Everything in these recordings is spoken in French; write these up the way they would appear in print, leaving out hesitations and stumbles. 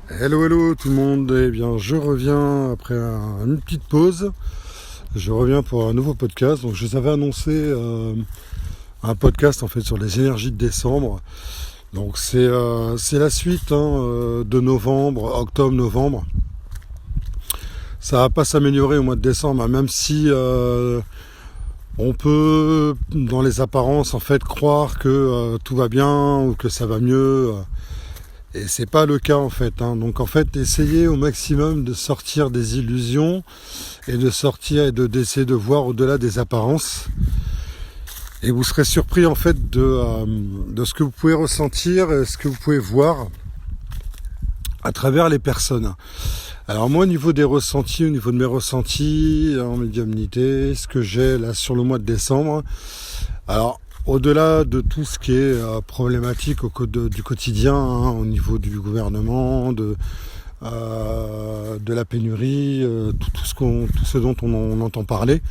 Hello, hello tout le monde. Eh bien, je reviens après une petite pause. Je reviens pour un nouveau podcast. Donc, je vous avais annoncé un podcast en fait sur les énergies de décembre. Donc, c'est la suite de novembre, octobre-novembre. Ça va pas s'améliorer au mois de décembre, hein, même si on peut, dans les apparences, en fait, croire que tout va bien ou que ça va mieux. Et c'est pas le cas en fait, hein. Donc en fait, essayez au maximum de sortir des illusions et de sortir et d'essayer de voir au-delà des apparences. Et vous serez surpris en fait de ce que vous pouvez ressentir et ce que vous pouvez voir à travers les personnes. Alors moi au niveau des ressentis, au niveau de mes ressentis en médiumnité, ce que j'ai là sur le mois de décembre, alors au-delà de tout ce qui est problématique du quotidien, hein, au niveau du gouvernement, de la pénurie, tout ce dont on entend parler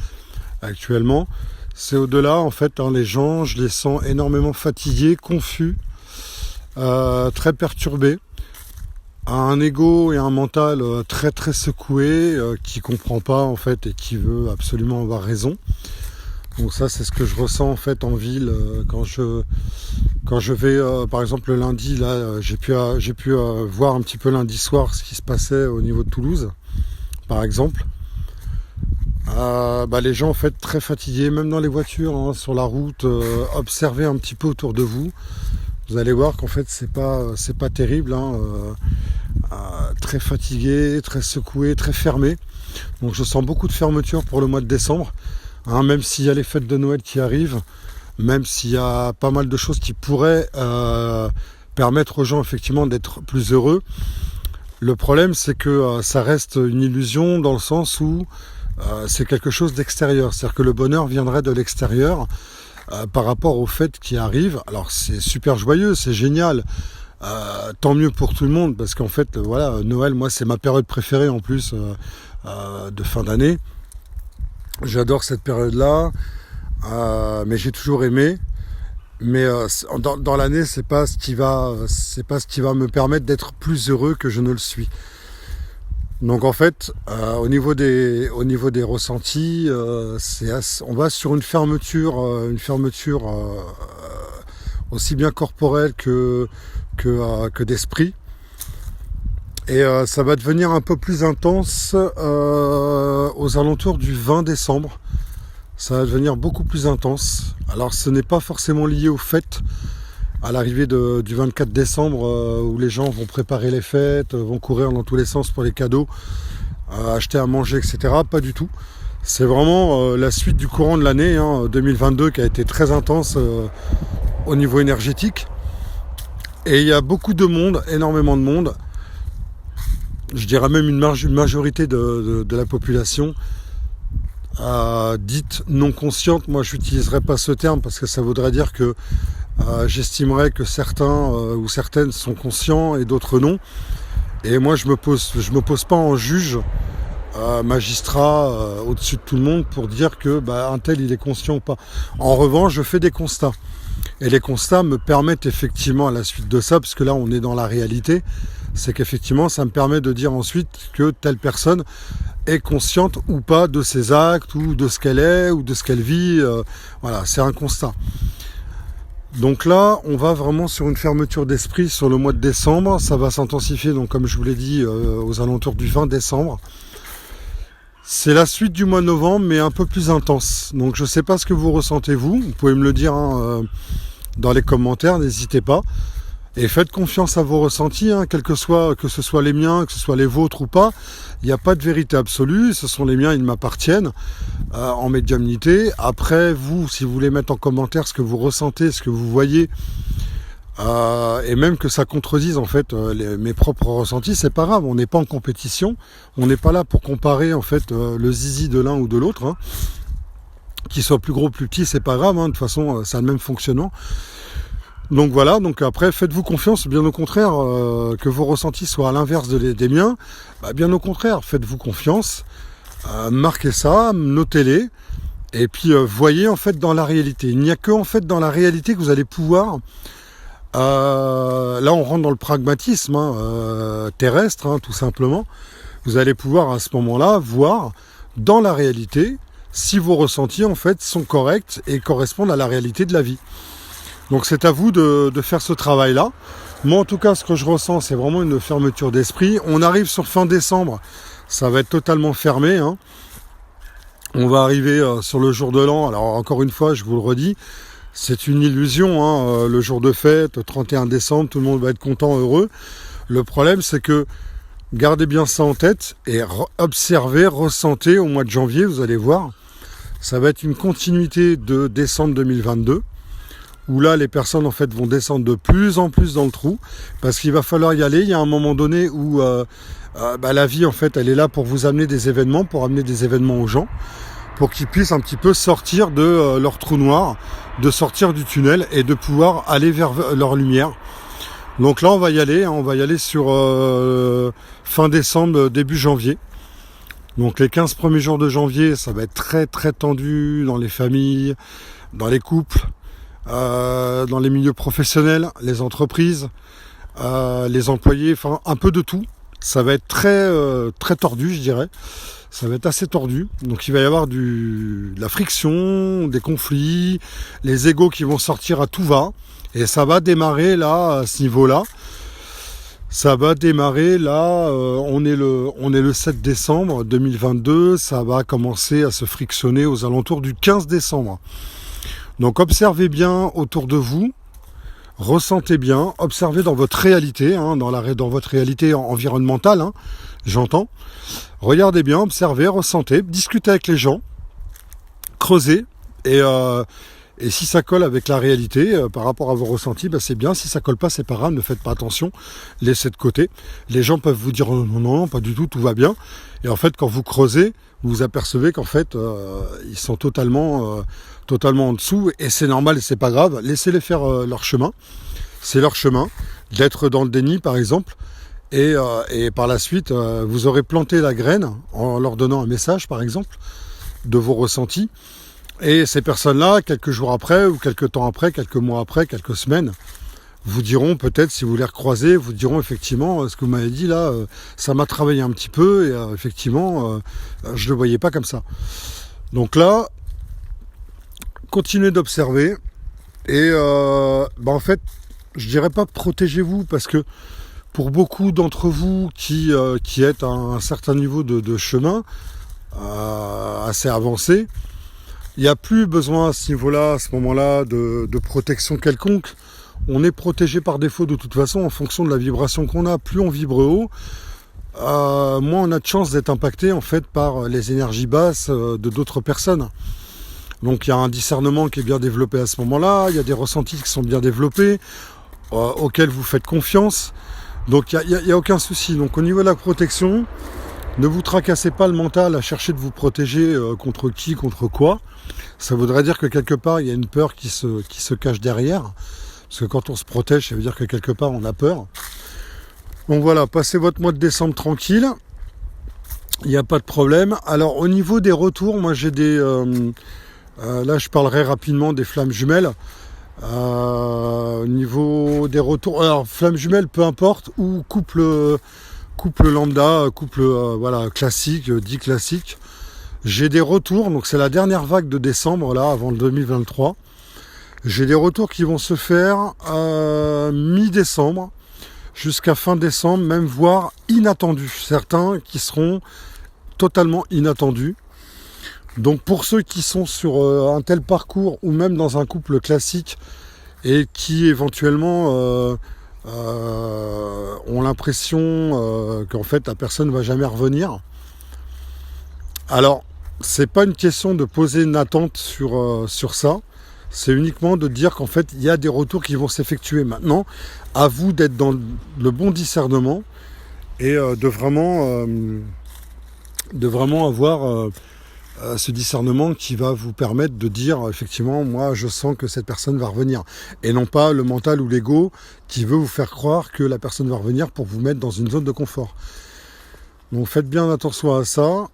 actuellement, c'est au-delà en fait, hein, les gens, je les sens énormément fatigués, confus, très perturbés, un ego et un mental très très secoué, qui comprend pas en fait et qui veut absolument avoir raison. Donc ça c'est ce que je ressens en fait en ville quand je vais par exemple le lundi là j'ai pu voir un petit peu lundi soir ce qui se passait au niveau de Toulouse par exemple. Les gens en fait très fatigués, même dans les voitures, hein, sur la route, observez un petit peu autour de vous. Vous allez voir qu'en fait c'est pas terrible, hein, très fatigué, très secoué, très fermé. Donc je sens beaucoup de fermeture pour le mois de décembre. Hein, même s'il y a les fêtes de Noël qui arrivent, même s'il y a pas mal de choses qui pourraient permettre aux gens effectivement d'être plus heureux, le problème c'est que ça reste une illusion dans le sens où c'est quelque chose d'extérieur. C'est-à-dire que le bonheur viendrait de l'extérieur par rapport aux fêtes qui arrivent. Alors c'est super joyeux, c'est génial, tant mieux pour tout le monde parce qu'en fait voilà, Noël, moi c'est ma période préférée en plus de fin d'année. J'adore cette période-là, mais j'ai toujours aimé. Mais dans l'année, c'est pas ce qui va me permettre d'être plus heureux que je ne le suis. Donc en fait, au niveau des ressentis, on va sur une fermeture aussi bien corporelle que d'esprit. Et ça va devenir un peu plus intense aux alentours du 20 décembre. Ça va devenir beaucoup plus intense. Alors ce n'est pas forcément lié aux fêtes, à l'arrivée du 24 décembre où les gens vont préparer les fêtes, vont courir dans tous les sens pour les cadeaux, acheter à manger, etc. Pas du tout. C'est vraiment la suite du courant de l'année 2022 qui a été très intense au niveau énergétique. Et il y a beaucoup de monde, énormément de monde. Je dirais même une majorité de la population dite non consciente. Moi je n'utiliserai pas ce terme parce que ça voudrait dire que j'estimerais que certains ou certaines sont conscients et d'autres non. Et moi je me pose pas en juge magistrat au-dessus de tout le monde pour dire que un tel il est conscient ou pas. En revanche je fais des constats. Et les constats me permettent effectivement à la suite de ça, parce que là on est dans la réalité, c'est qu'effectivement ça me permet de dire ensuite que telle personne est consciente ou pas de ses actes ou de ce qu'elle est ou de ce qu'elle vit. Voilà, c'est un constat. Donc là, on va vraiment sur une fermeture d'esprit sur le mois de décembre. Ça va s'intensifier, donc comme je vous l'ai dit, aux alentours du 20 décembre. C'est la suite du mois de novembre, mais un peu plus intense. Donc je ne sais pas ce que vous ressentez vous. Vous pouvez me le dire dans les commentaires, n'hésitez pas. Et faites confiance à vos ressentis, que ce soit les miens, que ce soit les vôtres ou pas. Il n'y a pas de vérité absolue, ce sont les miens, ils m'appartiennent en médiumnité. Après, vous, si vous voulez mettre en commentaire ce que vous ressentez, ce que vous voyez, et même que ça contredise en fait mes propres ressentis, c'est pas grave, on n'est pas en compétition, on n'est pas là pour comparer en fait le zizi de l'un ou de l'autre. Qu'il soit plus gros, plus petit, c'est pas grave, de toute façon, ça a le même fonctionnement. Donc voilà, donc après faites-vous confiance, bien au contraire, que vos ressentis soient à l'inverse des miens, bien au contraire, faites-vous confiance, marquez ça, notez-les, et puis voyez en fait dans la réalité. Il n'y a que en fait dans la réalité que vous allez pouvoir Là, on rentre dans le pragmatisme terrestre, tout simplement. Vous allez pouvoir à ce moment-là voir dans la réalité si vos ressentis en fait sont corrects et correspondent à la réalité de la vie. Donc c'est à vous de faire ce travail-là. Moi en tout cas ce que je ressens c'est vraiment une fermeture d'esprit. On arrive sur fin décembre, ça va être totalement fermé. On va arriver sur le jour de l'an. Alors encore une fois je vous le redis, c'est une illusion. Le jour de fête, 31 décembre, tout le monde va être content, heureux. Le problème c'est que gardez bien ça en tête et observez, ressentez au mois de janvier, vous allez voir. Ça va être une continuité de décembre 2022 où là les personnes en fait vont descendre de plus en plus dans le trou parce qu'il va falloir y aller. Il y a un moment donné où la vie en fait elle est là pour vous amener des événements, pour amener des événements aux gens, pour qu'ils puissent un petit peu sortir de leur trou noir, de sortir du tunnel et de pouvoir aller vers leur lumière. Donc là on va y aller sur fin décembre, début janvier. Donc les 15 premiers jours de janvier, ça va être très très tendu dans les familles, dans les couples, dans les milieux professionnels, les entreprises, les employés, enfin un peu de tout. Ça va être très très tordu, je dirais. Ça va être assez tordu. Donc il va y avoir de la friction, des conflits, les égos qui vont sortir à tout va. Et ça va démarrer là, à ce niveau-là. Ça va démarrer là, on est le 7 décembre 2022, ça va commencer à se frictionner aux alentours du 15 décembre. Donc observez bien autour de vous, ressentez bien, observez dans votre réalité, dans votre réalité environnementale, j'entends. Regardez bien, observez, ressentez, discutez avec les gens, creusez et si ça colle avec la réalité par rapport à vos ressentis, c'est bien. Si ça colle pas, c'est pas grave, ne faites pas attention, laissez de côté. Les gens peuvent vous dire non, pas du tout bien. Et en fait, quand vous creusez, vous vous apercevez qu'en fait, ils sont totalement en dessous. Et c'est normal et c'est pas grave. Laissez-les faire leur chemin. C'est leur chemin d'être dans le déni, par exemple. Et par la suite, vous aurez planté la graine en leur donnant un message, par exemple, de vos ressentis. Et ces personnes-là, quelques jours après, ou quelques temps après, quelques mois après, quelques semaines, vous diront peut-être, si vous les recroisez, vous diront effectivement, ce que vous m'avez dit là, ça m'a travaillé un petit peu, et effectivement, je ne le voyais pas comme ça. Donc là, continuez d'observer, et en fait, je dirais pas protégez-vous, parce que pour beaucoup d'entre vous qui êtes à un certain niveau de chemin, assez avancé, il n'y a plus besoin à ce niveau-là, à ce moment-là, de protection quelconque. On est protégé par défaut de toute façon en fonction de la vibration qu'on a. Plus on vibre haut, moins on a de chance d'être impacté en fait par les énergies basses de d'autres personnes. Donc il y a un discernement qui est bien développé à ce moment-là, il y a des ressentis qui sont bien développés, auxquels vous faites confiance. Donc il n'y a aucun souci. Donc au niveau de la protection, ne vous tracassez pas le mental à chercher de vous protéger contre qui, contre quoi. Ça voudrait dire que quelque part, il y a une peur qui se cache derrière. Parce que quand on se protège, ça veut dire que quelque part, on a peur. Donc voilà, passez votre mois de décembre tranquille. Il n'y a pas de problème. Alors au niveau des retours, moi j'ai des... là, je parlerai rapidement des flammes jumelles. Au niveau des retours... Alors, flammes jumelles, peu importe, ou couple lambda, couple classique, dit classique. J'ai des retours, donc c'est la dernière vague de décembre, là, avant le 2023. J'ai des retours qui vont se faire mi-décembre, jusqu'à fin décembre, même voire inattendus. Certains qui seront totalement inattendus. Donc pour ceux qui sont sur un tel parcours, ou même dans un couple classique, et qui éventuellement... ont l'impression qu'en fait la personne ne va jamais revenir. Alors, c'est pas une question de poser une attente sur ça, c'est uniquement de dire qu'en fait il y a des retours qui vont s'effectuer. Maintenant, à vous d'être dans le bon discernement et de vraiment avoir ce discernement qui va vous permettre de dire effectivement moi je sens que cette personne va revenir, et non pas le mental ou l'ego qui veut vous faire croire que la personne va revenir pour vous mettre dans une zone de confort. Donc faites bien attention à ça.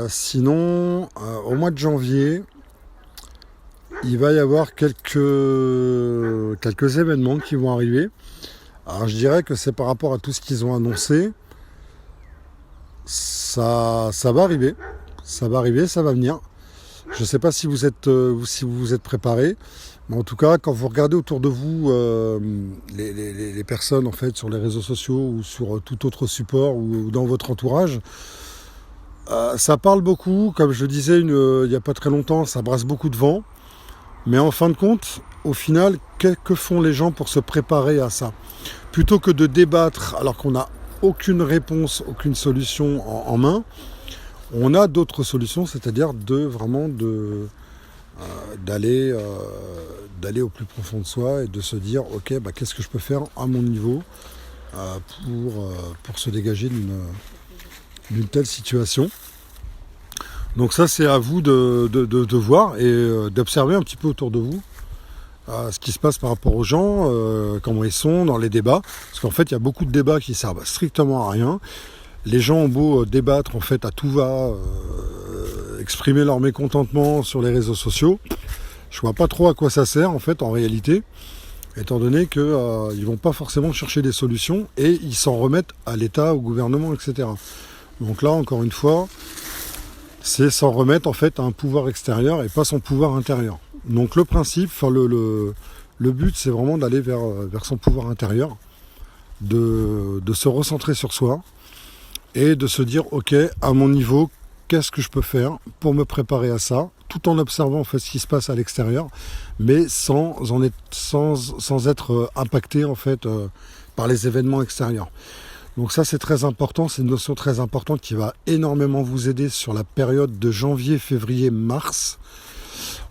Sinon au mois de janvier il va y avoir quelques événements qui vont arriver. Alors je dirais que c'est par rapport à tout ce qu'ils ont annoncé. Ça va arriver. Ça va arriver, ça va venir. Je ne sais pas si vous vous êtes préparés. Mais en tout cas, quand vous regardez autour de vous les personnes en fait sur les réseaux sociaux ou sur tout autre support ou dans votre entourage, ça parle beaucoup. Comme je le disais il n'y a pas très longtemps, ça brasse beaucoup de vent. Mais en fin de compte, au final, que font les gens pour se préparer à ça? Plutôt que de débattre alors qu'on n'a aucune réponse, aucune solution en main, on a d'autres solutions, c'est-à-dire d'aller au plus profond de soi et de se dire ok, qu'est-ce que je peux faire à mon niveau pour se dégager d'une telle situation. Donc ça c'est à vous de voir et d'observer un petit peu autour de vous ce qui se passe par rapport aux gens, comment ils sont dans les débats, parce qu'en fait il y a beaucoup de débats qui servent strictement à rien. Les gens ont beau débattre en fait à tout va, exprimer leur mécontentement sur les réseaux sociaux, je vois pas trop à quoi ça sert en fait en réalité, étant donné qu'ils ils vont pas forcément chercher des solutions et ils s'en remettent à l'État, au gouvernement, etc. Donc là encore une fois, c'est s'en remettre en fait à un pouvoir extérieur et pas son pouvoir intérieur. Donc le principe, le but c'est vraiment d'aller vers son pouvoir intérieur, de se recentrer sur soi et de se dire ok, à mon niveau, qu'est-ce que je peux faire pour me préparer à ça, tout en observant en fait ce qui se passe à l'extérieur, mais sans être impacté en fait par les événements extérieurs. Donc ça c'est très important, c'est une notion très importante qui va énormément vous aider sur la période de janvier, février, mars.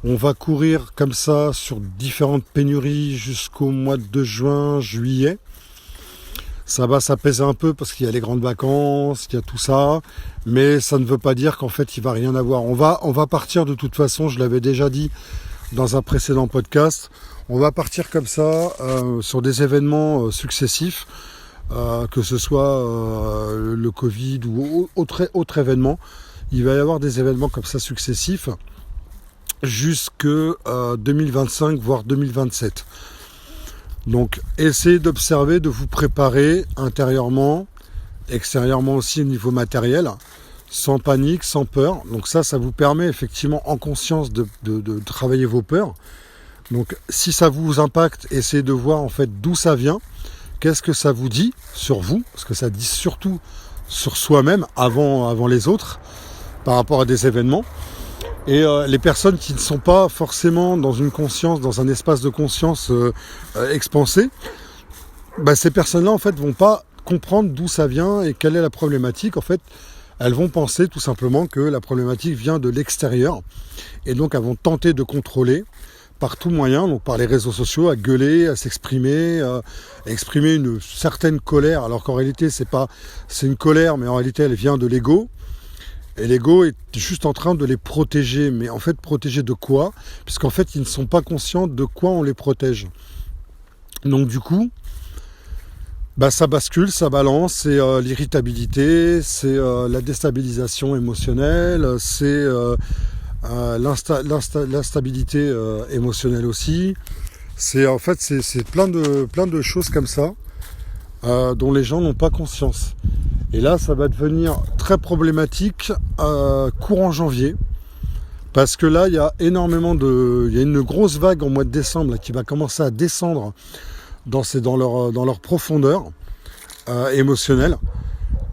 On va courir comme ça sur différentes pénuries jusqu'au mois de juin, juillet. Ça va s'apaiser un peu parce qu'il y a les grandes vacances, il y a tout ça, mais ça ne veut pas dire qu'en fait il va rien avoir. On va partir de toute façon, je l'avais déjà dit dans un précédent podcast, on va partir comme ça sur des événements successifs, que ce soit le Covid ou autre événement. Il va y avoir des événements comme ça successifs jusque 2025 voire 2027. Donc essayez d'observer, de vous préparer intérieurement, extérieurement aussi au niveau matériel, sans panique, sans peur. Donc ça vous permet effectivement en conscience de travailler vos peurs. Donc si ça vous impacte, essayez de voir en fait d'où ça vient, qu'est-ce que ça vous dit sur vous, parce que ça dit surtout sur soi-même avant les autres, par rapport à des événements. Et les personnes qui ne sont pas forcément dans une conscience, dans un espace de conscience expansé, ces personnes-là en fait vont pas comprendre d'où ça vient et quelle est la problématique. En fait, elles vont penser tout simplement que la problématique vient de l'extérieur et donc elles vont tenter de contrôler par tout moyen, donc par les réseaux sociaux, à gueuler, à s'exprimer, à exprimer une certaine colère, alors qu'en réalité c'est une colère, mais en réalité elle vient de l'ego. Et l'ego est juste en train de les protéger. Mais en fait, protéger de quoi? Puisqu'en fait, ils ne sont pas conscients de quoi on les protège. Donc du coup, ça bascule, ça balance, c'est l'irritabilité, c'est la déstabilisation émotionnelle, c'est l'instabilité émotionnelle aussi. C'est plein de choses comme ça dont les gens n'ont pas conscience. Et là, ça va devenir très problématique courant janvier, parce que là, il y a une grosse vague en mois de décembre là, qui va commencer à descendre dans leur profondeur émotionnelle.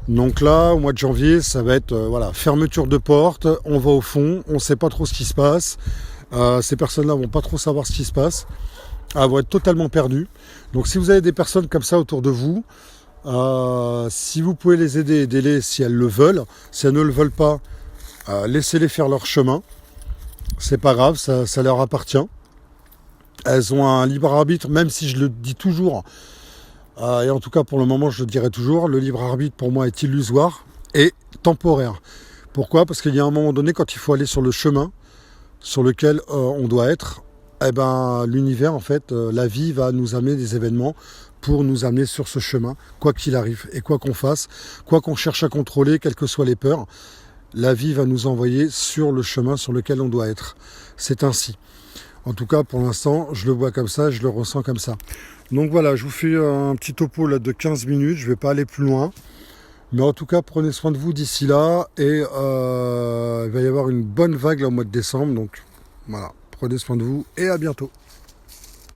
Donc là, au mois de janvier, ça va être fermeture de porte, on va au fond, on ne sait pas trop ce qui se passe. Ces personnes-là vont pas trop savoir ce qui se passe, vont être totalement perdues. Donc si vous avez des personnes comme ça autour de vous, si vous pouvez les aider, aidez-les si elles le veulent. Si elles ne le veulent pas, laissez-les faire leur chemin. C'est pas grave, ça leur appartient. Elles ont un libre arbitre, même si je le dis toujours, et en tout cas pour le moment je le dirai toujours, le libre arbitre pour moi est illusoire et temporaire. Pourquoi? Parce qu'il y a un moment donné, quand il faut aller sur le chemin sur lequel on doit être, l'univers, en fait, la vie va nous amener des événements pour nous amener sur ce chemin, quoi qu'il arrive, et quoi qu'on fasse, quoi qu'on cherche à contrôler, quelles que soient les peurs, la vie va nous envoyer sur le chemin sur lequel on doit être. C'est ainsi. En tout cas, pour l'instant, je le vois comme ça, je le ressens comme ça. Donc voilà, je vous fais un petit topo là de 15 minutes, je ne vais pas aller plus loin. Mais en tout cas, prenez soin de vous d'ici là. Et il va y avoir une bonne vague là, au mois de décembre. Donc voilà, prenez soin de vous et à bientôt.